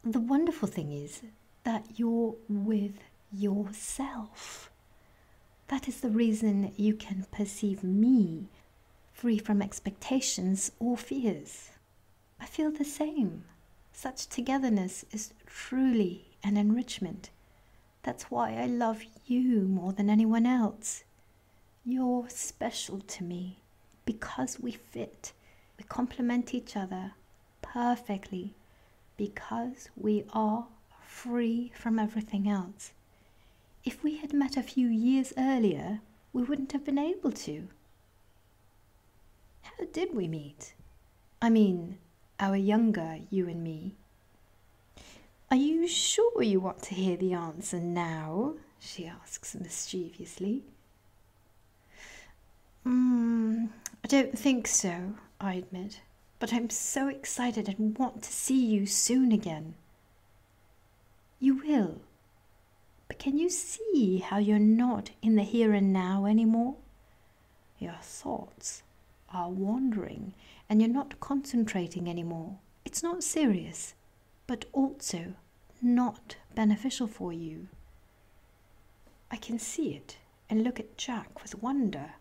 The wonderful thing is that you're with yourself. That is the reason you can perceive me free from expectations or fears. I feel the same. Such togetherness is truly an enrichment. That's why I love you more than anyone else. You're special to me because we fit. We complement each other perfectly because we are free from everything else. If we had met a few years earlier, we wouldn't have been able to. How did we meet? I mean, our younger you and me. Are you sure you want to hear the answer now? She asks mischievously. I don't think so, I admit, but I'm so excited and want to see you soon again. You will. But can you see how you're not in the here and now anymore? Your thoughts are wandering and you're not concentrating anymore. It's not serious, but also not beneficial for you. I can see it and look at Jack with wonder.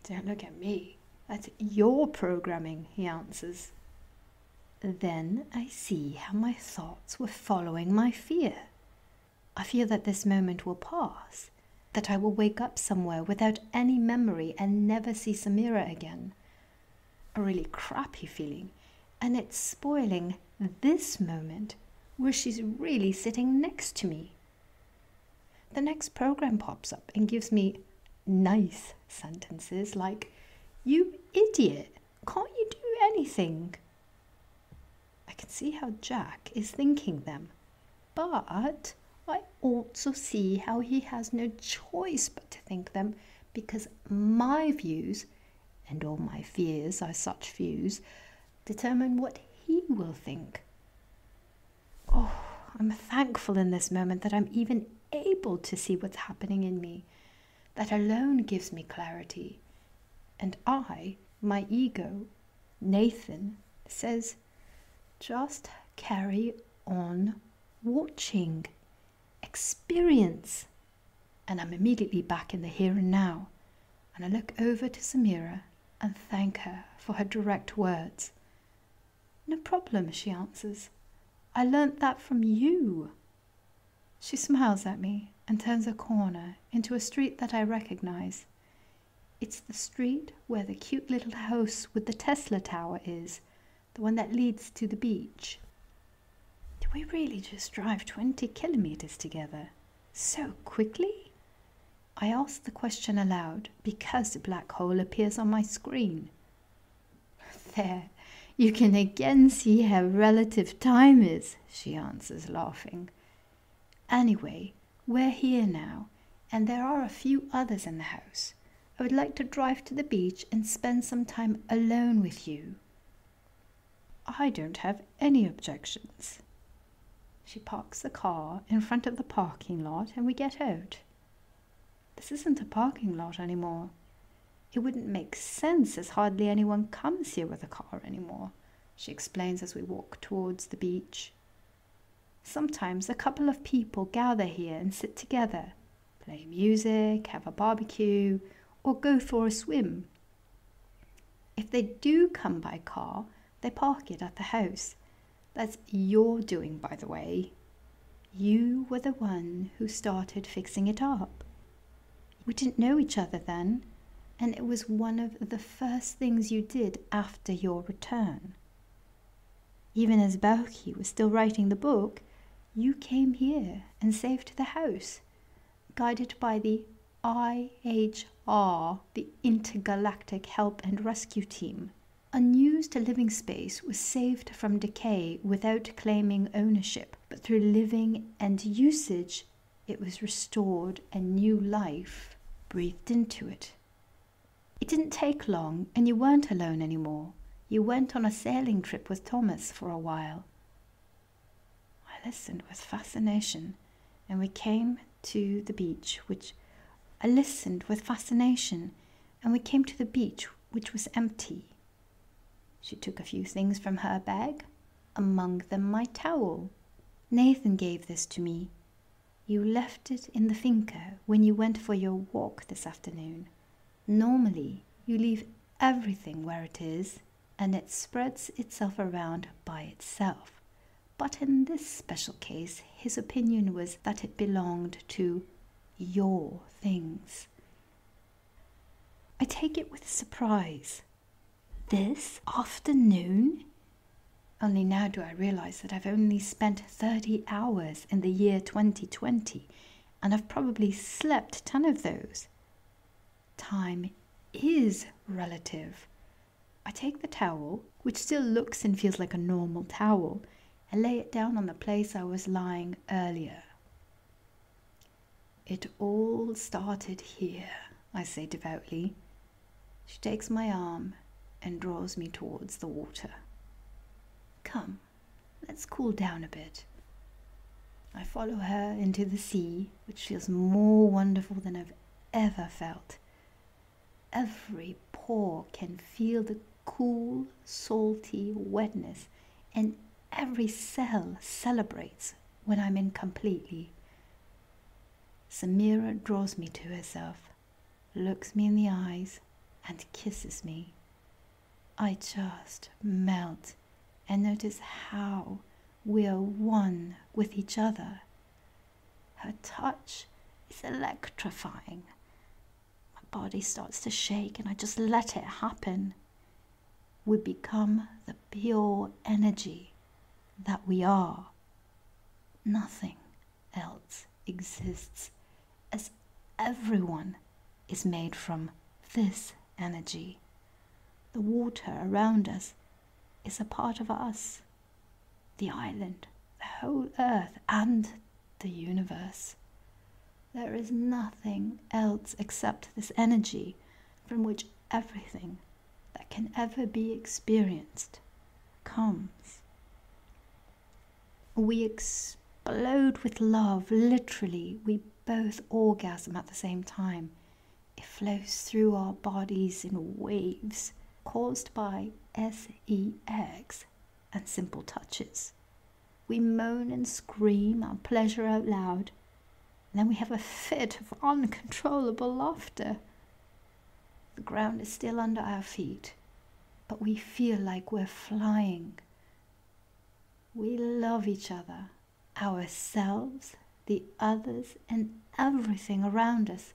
Don't look at me. That's your programming, he answers. Then I see how my thoughts were following my fear. I fear that this moment will pass, that I will wake up somewhere without any memory and never see Samira again. A really crappy feeling, and it's spoiling this moment where she's really sitting next to me. The next program pops up and gives me nice sentences like, "You idiot, can't you do anything?" I can see how Jack is thinking them, but I also see how he has no choice but to think them because my views, and all my fears are such views, determine what he will think. Oh, I'm thankful in this moment that I'm even able to see what's happening in me. That alone gives me clarity. And I, my ego, Nathan, says, just carry on watching, experience. And I'm immediately back in the here and now. And I look over to Samira and thank her for her direct words. "No problem," she answers. "I learnt that from you." She smiles at me and turns a corner into a street that I recognize. It's the street where the cute little house with the Tesla tower is, the one that leads to the beach. Did we really just drive 20 kilometers together? So quickly? I ask the question aloud because the black hole appears on my screen. There, you can again see how relative time is, she answers, laughing. Anyway, we're here now, and there are a few others in the house. I would like to drive to the beach and spend some time alone with you. I don't have any objections. She parks the car in front of the parking lot and we get out. This isn't a parking lot anymore. It wouldn't make sense as hardly anyone comes here with a car anymore, she explains as we walk towards the beach. Sometimes a couple of people gather here and sit together, play music, have a barbecue, or go for a swim. If they do come by car, they park it at the house. That's your doing, by the way. You were the one who started fixing it up. We didn't know each other then, and it was one of the first things you did after your return. Even as Bauchi was still writing the book, you came here and saved the house, guided by the IHR, the Intergalactic Help and Rescue Team. Unused living space was saved from decay without claiming ownership, but through living and usage, it was restored and new life breathed into it. It didn't take long, and you weren't alone anymore. You went on a sailing trip with Thomas for a while. I listened with fascination, and we came to the beach, which was empty. She took a few things from her bag, among them my towel. Nathan gave this to me. You left it in the finca when you went for your walk this afternoon. Normally, you leave everything where it is, and it spreads itself around by itself. But in this special case, his opinion was that it belonged to your things. I take it with surprise. This afternoon? Only now do I realize that I've only spent 30 hours in the year 2020, and I've probably slept 10 of those. Time is relative. I take the towel, which still looks and feels like a normal towel, and lay it down on the place I was lying earlier. It all started here, I say devoutly. She takes my arm and draws me towards the water. Come, let's cool down a bit. I follow her into the sea, which feels more wonderful than I've ever felt. Every pore can feel the cool, salty wetness, and every cell celebrates when I'm in completely. Samira draws me to herself, looks me in the eyes, and kisses me. I just melt and notice how we are one with each other. Her touch is electrifying. My body starts to shake and I just let it happen. We become the pure energy that we are. Nothing else exists, as everyone is made from this energy. The water around us is a part of us, the island, the whole earth, and the universe. There is nothing else except this energy from which everything that can ever be experienced comes. We explode with love, literally. We both orgasm at the same time. It flows through our bodies in waves caused by sex and simple touches. We moan and scream our pleasure out loud, and then we have a fit of uncontrollable laughter. The ground is still under our feet, but we feel like we're flying. We love each other, ourselves, the others, and everything around us,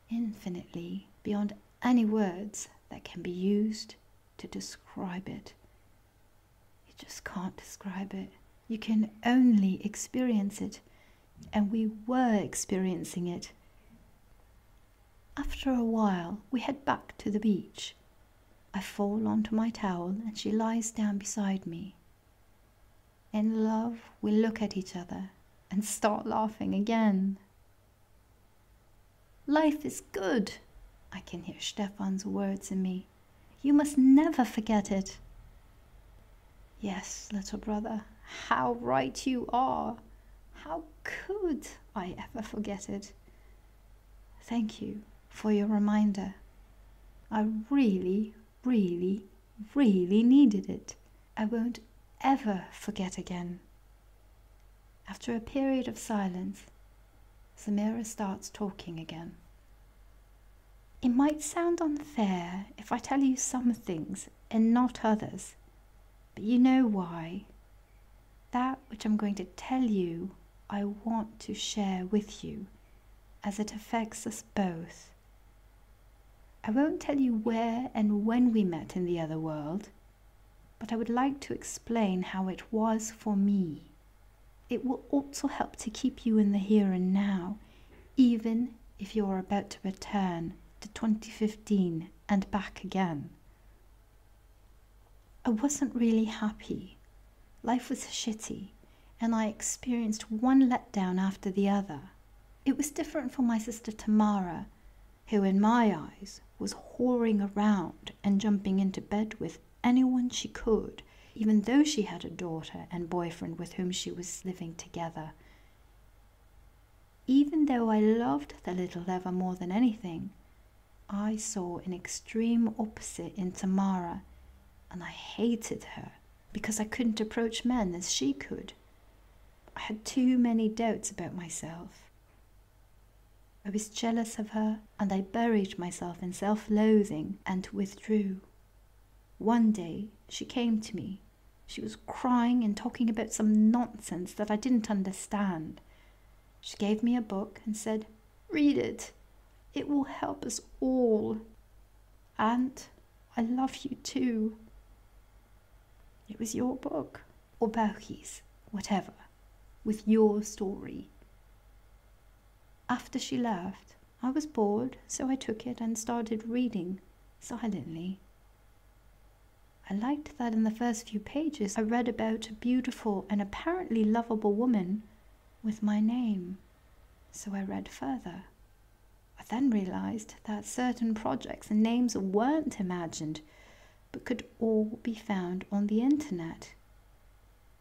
infinitely beyond any words that can be used to describe it. You just can't describe it. You can only experience it, and we were experiencing it. After a while, we head back to the beach. I fall onto my towel, and she lies down beside me. In love, we look at each other and start laughing again. Life is good. I can hear Stefan's words in me. You must never forget it. Yes, little brother, how right you are. How could I ever forget it? Thank you for your reminder. I really, really, really needed it. I won't ever forget again. After a period of silence, Samira starts talking again. It might sound unfair if I tell you some things and not others, but you know why. That which I'm going to tell you, I want to share with you, as it affects us both. I won't tell you where and when we met in the other world, but I would like to explain how it was for me. It will also help to keep you in the here and now, even if you are about to return to 2015 and back again. I wasn't really happy. Life was shitty, and I experienced one letdown after the other. It was different for my sister Tamara, who in my eyes was whoring around and jumping into bed with anyone she could, even though she had a daughter and boyfriend with whom she was living together. Even though I loved the little Eva more than anything, I saw an extreme opposite in Tamara, and I hated her because I couldn't approach men as she could. I had too many doubts about myself. I was jealous of her, and I buried myself in self-loathing and withdrew. One day she came to me. She was crying and talking about some nonsense that I didn't understand. She gave me a book and said, "Read it. It will help us all. And I love you too." It was your book, or Bauchi's, whatever, with your story. After she left, I was bored, so I took it and started reading silently. I liked that in the first few pages I read about a beautiful and apparently lovable woman with my name, so I read further. I then realized that certain projects and names weren't imagined, but could all be found on the internet.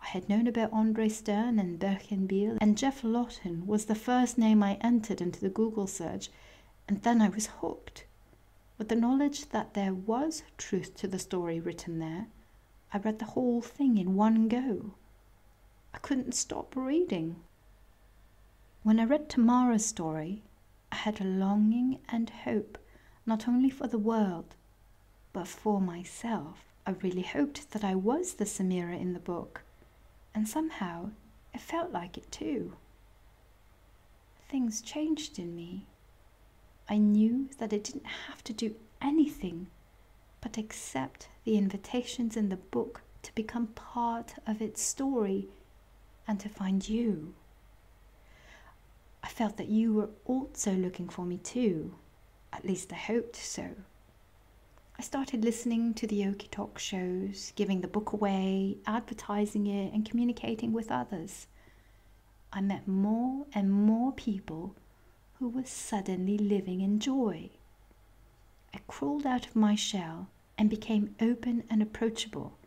I had known about Andre Stern and Birkenbiel, and Jeff Lawton was the first name I entered into the Google search, and then I was hooked. With the knowledge that there was truth to the story written there, I read the whole thing in one go. I couldn't stop reading. When I read Tamara's story, I had a longing and hope, not only for the world, but for myself. I really hoped that I was the Samira in the book, and somehow it felt like it too. Things changed in me. I knew that I didn't have to do anything but accept the invitations in the book to become part of its story and to find you. I felt that you were also looking for me too. At least I hoped so. I started listening to the Oki Talk shows, giving the book away, advertising it, and communicating with others. I met more and more people who were suddenly living in joy. I crawled out of my shell and became open and approachable,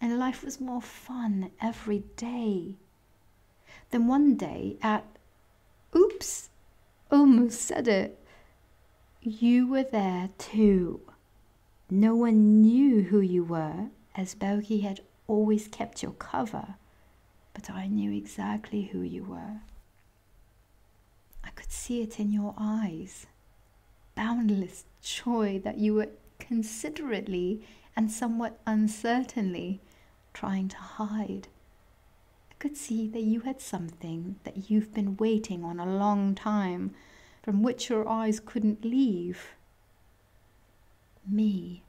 and life was more fun every day. Then one day oops, almost said it. You were there too. No one knew who you were, as Bauchi had always kept your cover, but I knew exactly who you were. I could see it in your eyes. Boundless joy that you were considerately and somewhat uncertainly trying to hide. I could see that you had something that you've been waiting on a long time, from which your eyes couldn't leave. Me.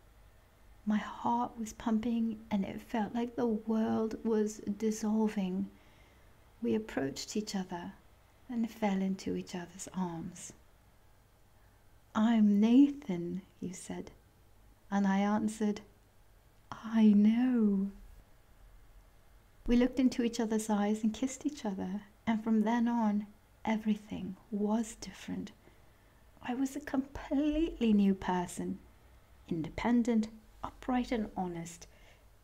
My heart was pumping and it felt like the world was dissolving. We approached each other and fell into each other's arms. "I'm Nathan," you said, and I answered, "I know." We looked into each other's eyes and kissed each other, and from then on, everything was different. I was a completely new person, independent, upright and honest,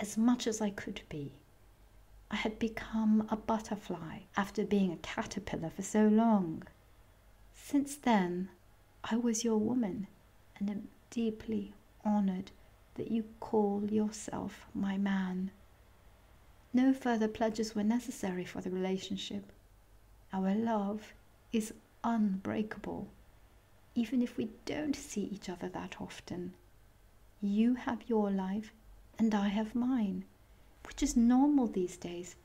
as much as I could be. I had become a butterfly after being a caterpillar for so long. Since then, I was your woman, and am deeply honored that you call yourself my man. No further pledges were necessary for the relationship. Our love is unbreakable, even if we don't see each other that often. You have your life, and I have mine, which is normal these days.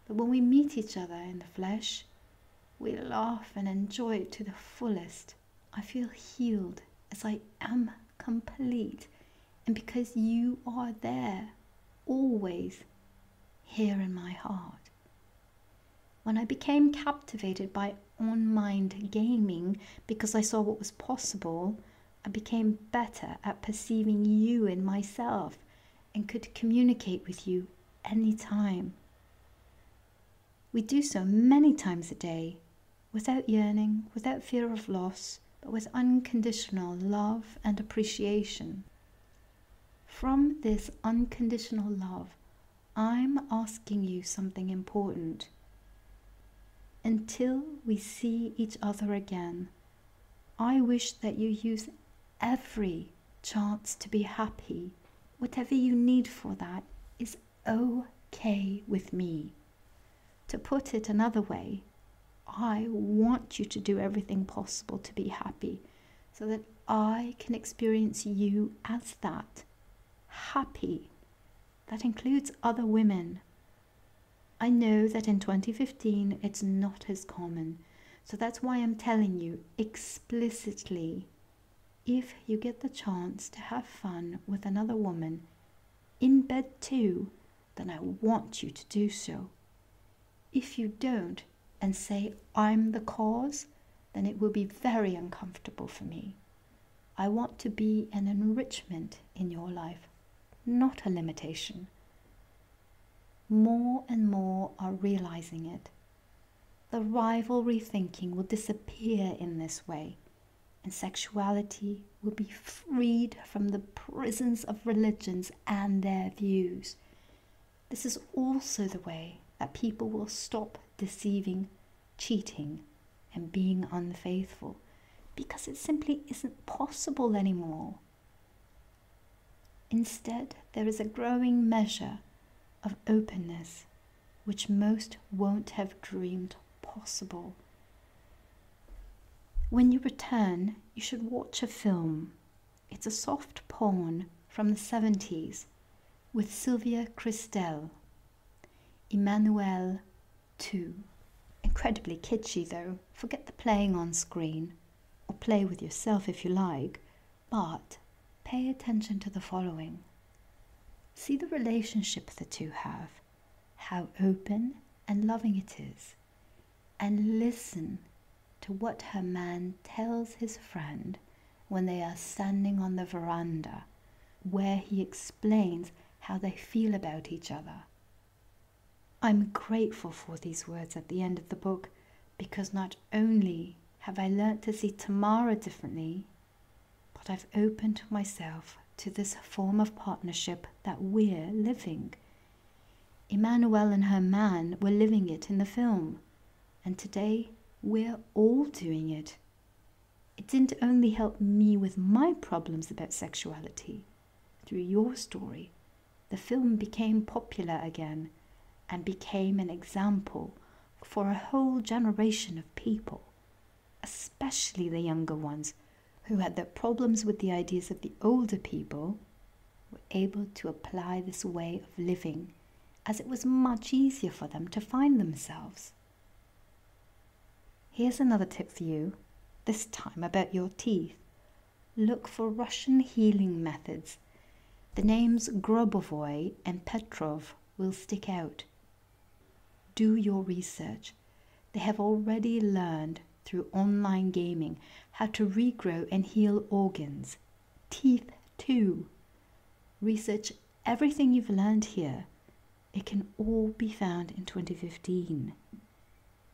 But when we meet each other in the flesh, we laugh and enjoy it to the fullest. I feel healed as I am complete, and because you are there, always, here in my heart. When I became captivated by on-mind gaming because I saw what was possible, I became better at perceiving you in myself and could communicate with you anytime. We do so many times a day, without yearning, without fear of loss, but with unconditional love and appreciation. From this unconditional love, I'm asking you something important. Until we see each other again, I wish that you use every chance to be happy. Whatever you need for that is okay with me. To put it another way, I want you to do everything possible to be happy so that I can experience you as that, happy. That includes other women. I know that in 2015 it's not as common, so that's why I'm telling you explicitly, if you get the chance to have fun with another woman in bed too, then I want you to do so. If you don't and say I'm the cause, then it will be very uncomfortable for me. I want to be an enrichment in your life, not a limitation. More and more are realizing it. The rivalry thinking will disappear in this way, and sexuality will be freed from the prisons of religions and their views. This is also the way that people will stop deceiving, cheating, and being unfaithful, because it simply isn't possible anymore. Instead, there is a growing measure of openness, which most won't have dreamed possible. When you return, you should watch a film. It's a soft porn from the 70s with Sylvia Christel, Emmanuel 2. Incredibly kitschy though. Forget the playing on screen, or play with yourself if you like, but pay attention to the following. See the relationship the two have, how open and loving it is, and listen to what her man tells his friend when they are standing on the veranda, where he explains how they feel about each other. I'm grateful for these words at the end of the book, because not only have I learnt to see Tamara differently, but I've opened myself to this form of partnership that we're living. Emmanuel and her man were living it in the film, and today we're all doing it. It didn't only help me with my problems about sexuality. Through your story, the film became popular again and became an example for a whole generation of people, especially the younger ones who had their problems with the ideas of the older people, were able to apply this way of living, as it was much easier for them to find themselves. Here's another tip for you, this time about your teeth. Look for Russian healing methods. The names Grobovoy and Petrov will stick out. Do your research. They have already learned through online gaming how to regrow and heal organs, teeth too. Research everything you've learned here. It can all be found in 2015.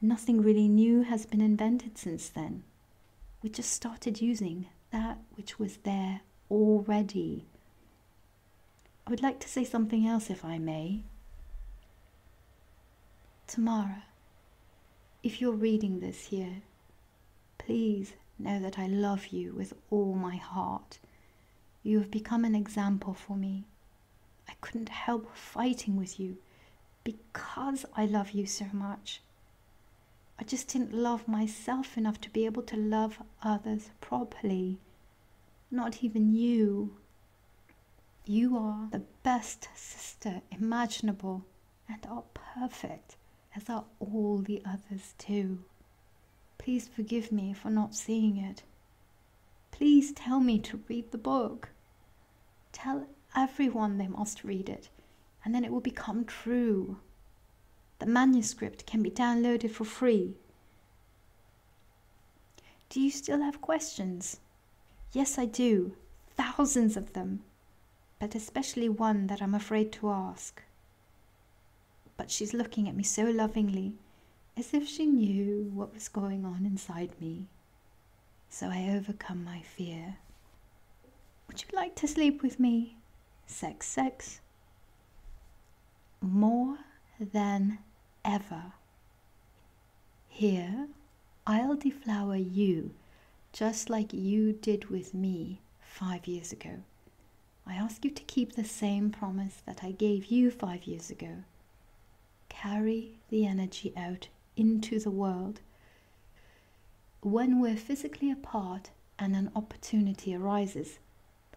Nothing really new has been invented since then. We just started using that which was there already. I would like to say something else, if I may. Tamara, if you're reading this here, please know that I love you with all my heart. You have become an example for me. I couldn't help fighting with you because I love you so much. I just didn't love myself enough to be able to love others properly. Not even you. You are the best sister imaginable and are perfect, as are all the others too. Please forgive me for not seeing it. Please tell me to read the book. Tell everyone they must read it, and then it will become true. The manuscript can be downloaded for free. Do you still have questions? Yes, I do. Thousands of them. But especially one that I'm afraid to ask. But she's looking at me so lovingly, as if she knew what was going on inside me. So I overcome my fear. Would you like to sleep with me? Sex, sex. More than ever. Here, I'll deflower you, just like you did with me 5 years ago. I ask you to keep the same promise that I gave you 5 years ago. Carry the energy out into the world. When we're physically apart and an opportunity arises,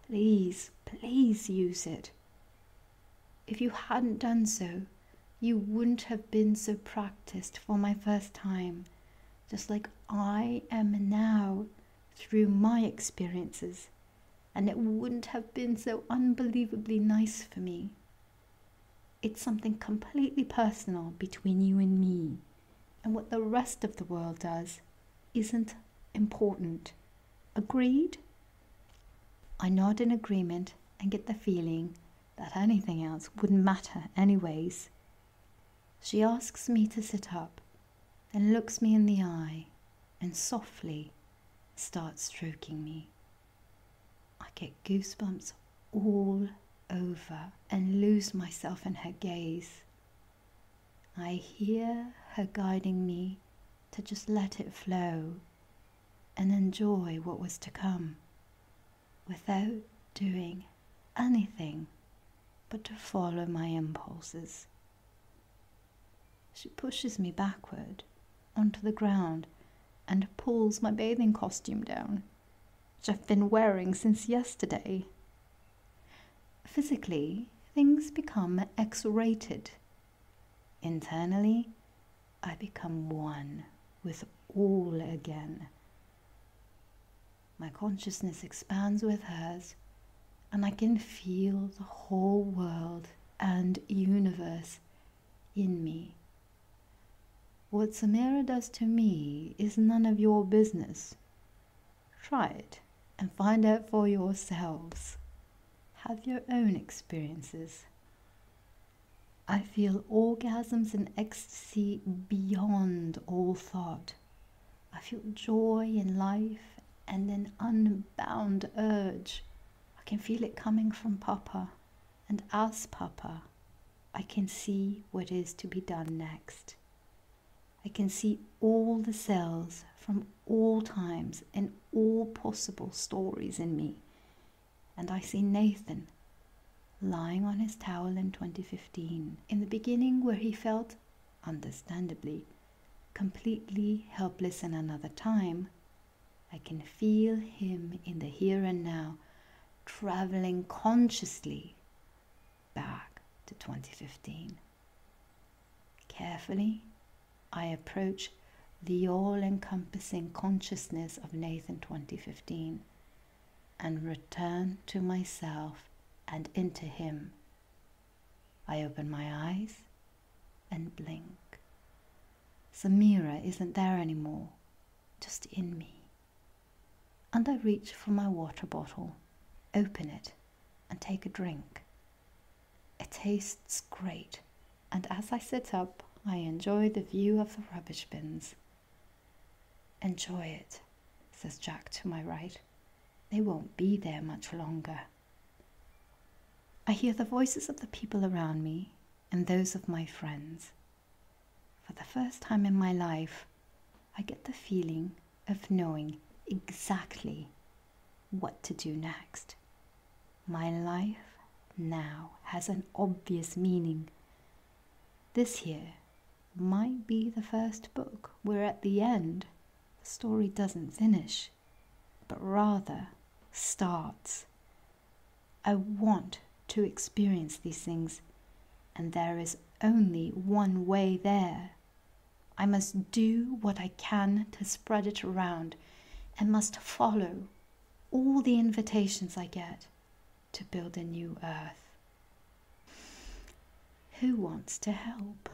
please, please use it. If you hadn't done so, you wouldn't have been so practiced for my first time, just like I am now through my experiences, and it wouldn't have been so unbelievably nice for me. It's something completely personal between you and me, and what the rest of the world does isn't important. Agreed? I nod in agreement and get the feeling that anything else wouldn't matter anyways. She asks me to sit up, then looks me in the eye and softly starts stroking me. I get goosebumps all over and lose myself in her gaze. I hear her guiding me to just let it flow and enjoy what was to come, without doing anything but to follow my impulses. She pushes me backward onto the ground and pulls my bathing costume down, which I've been wearing since yesterday. Physically, things become X-rated. Internally, I become one with all again. My consciousness expands with hers, and I can feel the whole world and universe in me. What Samira does to me is none of your business. Try it and find out for yourselves. Have your own experiences. I feel orgasms and ecstasy beyond all thought. I feel joy in life and an unbound urge. I can feel it coming from Papa, and as Papa, I can see what is to be done next. I can see all the cells from all times and all possible stories in me. And I see Nathan lying on his towel in 2015, in the beginning where he felt, understandably, completely helpless in another time. I can feel him in the here and now, traveling consciously back to 2015. Carefully, I approach the all-encompassing consciousness of Nathan 2015 and return to myself and into him. I open my eyes and blink. Samira isn't there anymore, just in me. And I reach for my water bottle, open it, and take a drink. It tastes great, and as I sit up, I enjoy the view of the rubbish bins. Enjoy it, says Jack to my right. They won't be there much longer. I hear the voices of the people around me and those of my friends. For the first time in my life, I get the feeling of knowing exactly what to do next. My life now has an obvious meaning. This year might be the first book where at the end the story doesn't finish, but rather starts. I want to experience these things, and there is only one way there. I must do what I can to spread it around, and must follow all the invitations I get to build a new earth. Who wants to help?